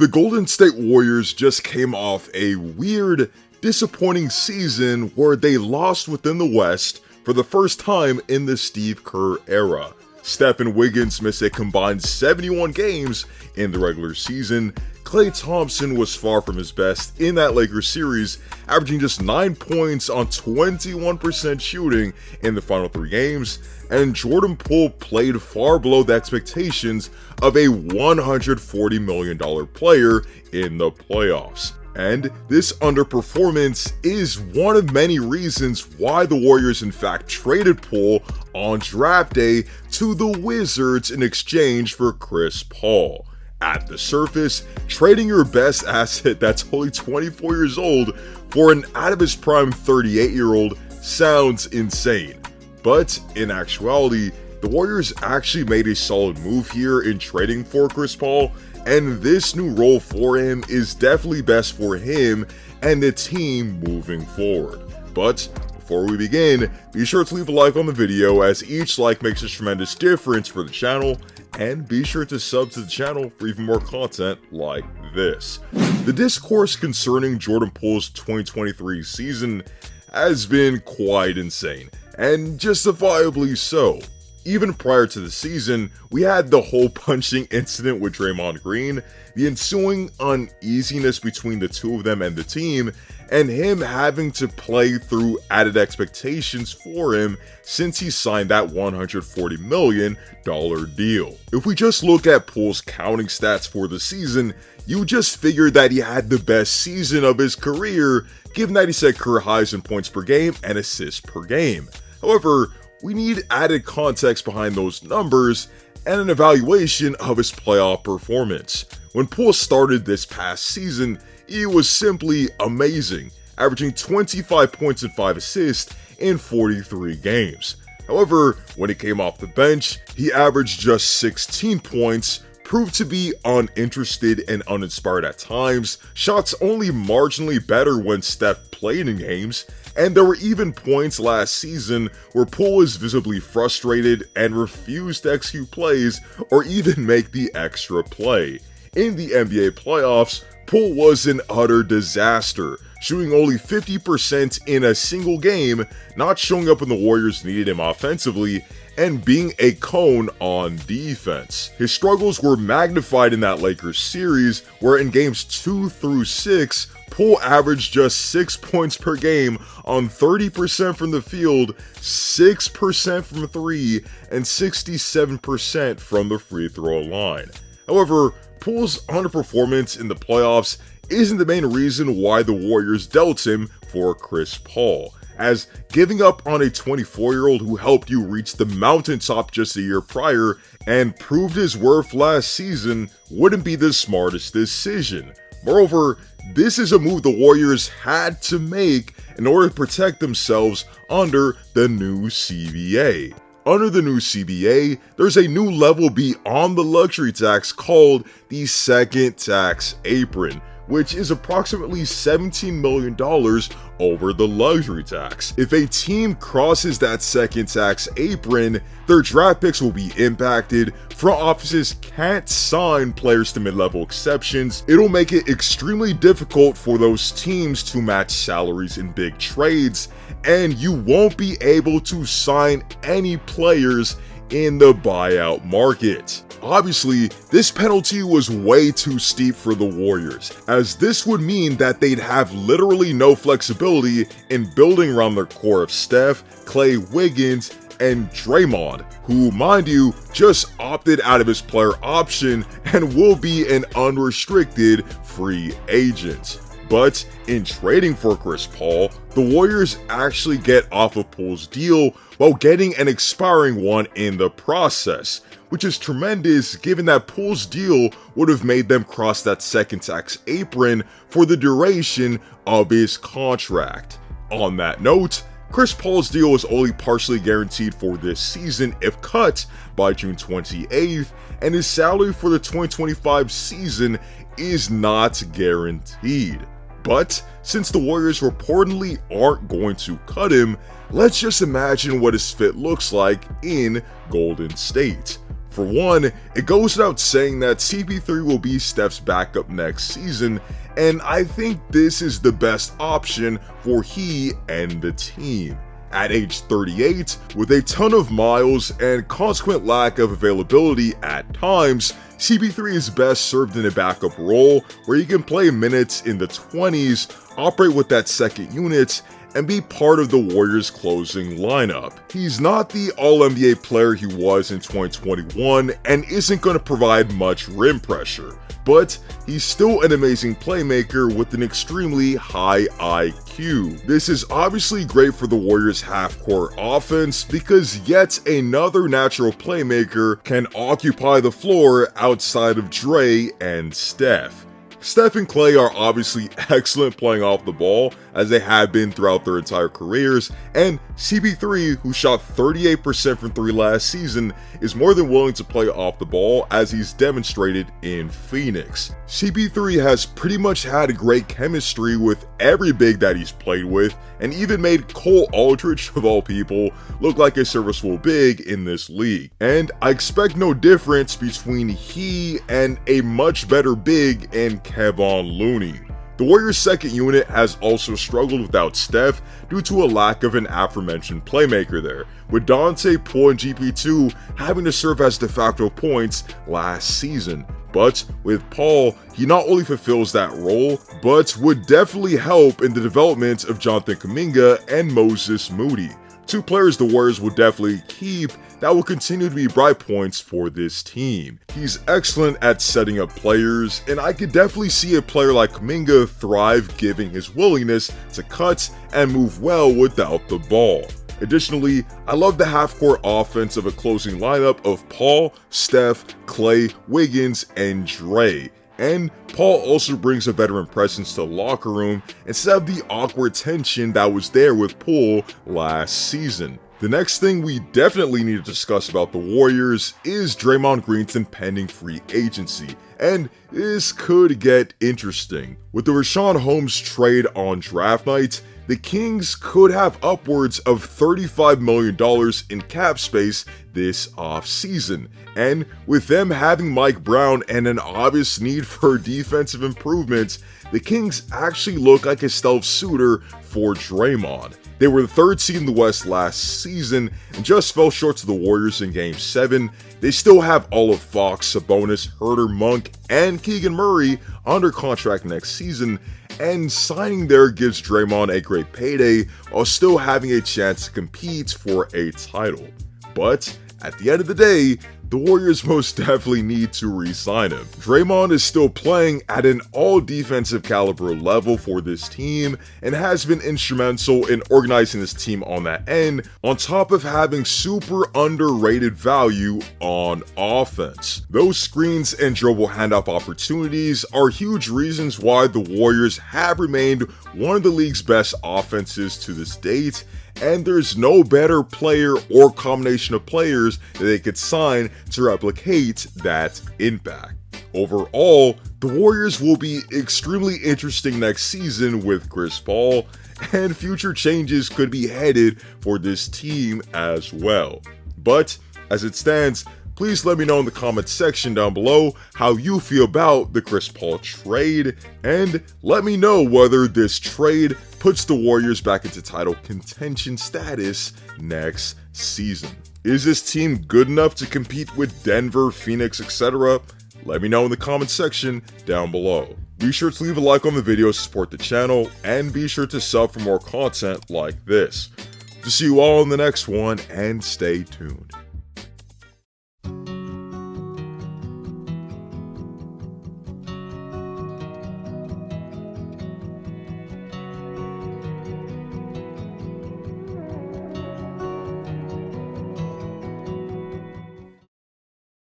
The Golden State Warriors just came off a weird, disappointing season where they lost within the West for the first time in the Steve Kerr era. Steph and Wiggins missed a combined 71 games in the regular season. Klay Thompson was far from his best in that Lakers series, averaging just 9 points on 21% shooting in the final 3 games, and Jordan Poole played far below the expectations of a $140 million player in the playoffs. And this underperformance is one of many reasons why the Warriors in fact traded Poole on draft day to the Wizards in exchange for Chris Paul. At the surface, trading your best asset that's only 24 years old for an out of his prime 38-year-old sounds insane. But in actuality, the Warriors actually made a solid move here in trading for Chris Paul, and this new role for him is definitely best for him and the team moving forward. But before we begin, be sure to leave a like on the video, as each like makes a tremendous difference for the channel, and be sure to sub to the channel for even more content like this. The discourse concerning Jordan Poole's 2023 season has been quite insane, and justifiably so. Even prior to the season, we had the whole punching incident with Draymond Green, the ensuing uneasiness between the two of them and the team, and him having to play through added expectations for him since he signed that $140 million deal. If we just look at Poole's counting stats for the season, you just figure that he had the best season of his career, given that he set career highs in points per game and assists per game. However, we need added context behind those numbers and an evaluation of his playoff performance. When Poole started this past season, he was simply amazing, averaging 25 points and 5 assists in 43 games. However, when he came off the bench, he averaged just 16 points, proved to be uninterested and uninspired at times, shots only marginally better when Steph played in games, and there were even points last season where Poole was visibly frustrated and refused to execute plays or even make the extra play. In the NBA playoffs, Poole was an utter disaster, shooting only 50% in a single game, not showing up when the Warriors needed him offensively, and being a cone on defense. His struggles were magnified in that Lakers series, where in games 2 through 6, Poole averaged just 6 points per game on 30% from the field, 6% from 3, and 67% from the free throw line. However, Poole's underperformance in the playoffs isn't the main reason why the Warriors dealt him for Chris Paul, as giving up on a 24-year-old who helped you reach the mountaintop just a year prior and proved his worth last season wouldn't be the smartest decision. Moreover, this is a move the Warriors had to make in order to protect themselves under the new CBA. Under the new CBA, there's a new level beyond the luxury tax called the second tax apron, which is approximately $17 million over the luxury tax. If a team crosses that second tax apron, their draft picks will be impacted. Front offices can't sign players to mid-level exceptions. It'll make it extremely difficult for those teams to match salaries in big trades, and you won't be able to sign any players in the buyout market. Obviously, this penalty was way too steep for the Warriors, as this would mean that they'd have literally no flexibility in building around their core of Steph, Klay, Wiggins, and Draymond, who, mind you, just opted out of his player option and will be an unrestricted free agent. But in trading for Chris Paul, the Warriors actually get off of Poole's deal while getting an expiring one in the process, which is tremendous given that Poole's deal would have made them cross that second tax apron for the duration of his contract. On that note, Chris Paul's deal was only partially guaranteed for this season if cut by June 28th, and his salary for the 2025 season is not guaranteed. But since the Warriors reportedly aren't going to cut him, let's just imagine what his fit looks like in Golden State. For one, it goes without saying that CP3 will be Steph's backup next season, and I think this is the best option for he and the team. At age 38, with a ton of miles and consequent lack of availability at times, CP3 is best served in a backup role where he can play minutes in the 20s, operate with that second unit, and be part of the Warriors' closing lineup. He's not the All-NBA player he was in 2021 and isn't going to provide much rim pressure, but he's still an amazing playmaker with an extremely high IQ. This is obviously great for the Warriors' half-court offense because yet another natural playmaker can occupy the floor outside of Dre and Steph. Steph and Klay are obviously excellent playing off the ball, as they have been throughout their entire careers, and CP3, who shot 38% from 3 last season, is more than willing to play off the ball, as he's demonstrated in Phoenix. CP3 has pretty much had great chemistry with every big that he's played with, and even made Cole Aldridge, of all people, look like a serviceable big in this league. And I expect no difference between he and a much better big in Kevon Looney. The Warriors' second unit has also struggled without Steph due to a lack of an aforementioned playmaker there, with Dante, Poole, and GP2 having to serve as de facto points last season. But with Paul, he not only fulfills that role, but would definitely help in the development of Jonathan Kuminga and Moses Moody. Two players the Warriors will definitely keep that will continue to be bright points for this team. He's excellent at setting up players, and I could definitely see a player like Kuminga thrive given his willingness to cut and move well without the ball. Additionally, I love the half-court offense of a closing lineup of Paul, Steph, Klay, Wiggins, and Dre. And Paul also brings a veteran presence to the locker room instead of the awkward tension that was there with Poole last season. The next thing we definitely need to discuss about the Warriors is Draymond Green's impending free agency, and this could get interesting. With the Richaun Holmes trade on draft night, the Kings could have upwards of $35 million in cap space this offseason, and with them having Mike Brown and an obvious need for defensive improvements, the Kings actually look like a stealth suitor for Draymond. They were the 3rd seed in the West last season and just fell short to the Warriors in Game 7. They still have all of Fox, Sabonis, Herter, Monk, and Keegan Murray under contract next season, and signing there gives Draymond a great payday while still having a chance to compete for a title. But at the end of the day, the Warriors most definitely need to re-sign him. Draymond is still playing at an all-defensive caliber level for this team and has been instrumental in organizing this team on that end, on top of having super underrated value on offense. Those screens and dribble handoff opportunities are huge reasons why the Warriors have remained one of the league's best offenses to this date, and there's no better player or combination of players that they could sign to replicate that impact. Overall, the Warriors will be extremely interesting next season with Chris Paul, and future changes could be headed for this team as well. But as it stands, please let me know in the comments section down below how you feel about the Chris Paul trade, and let me know whether this trade puts the Warriors back into title contention status next season. Is this team good enough to compete with Denver, Phoenix, etc.? Let me know in the comments section down below. Be sure to leave a like on the video to support the channel, and be sure to sub for more content like this. To see you all in the next one, and stay tuned.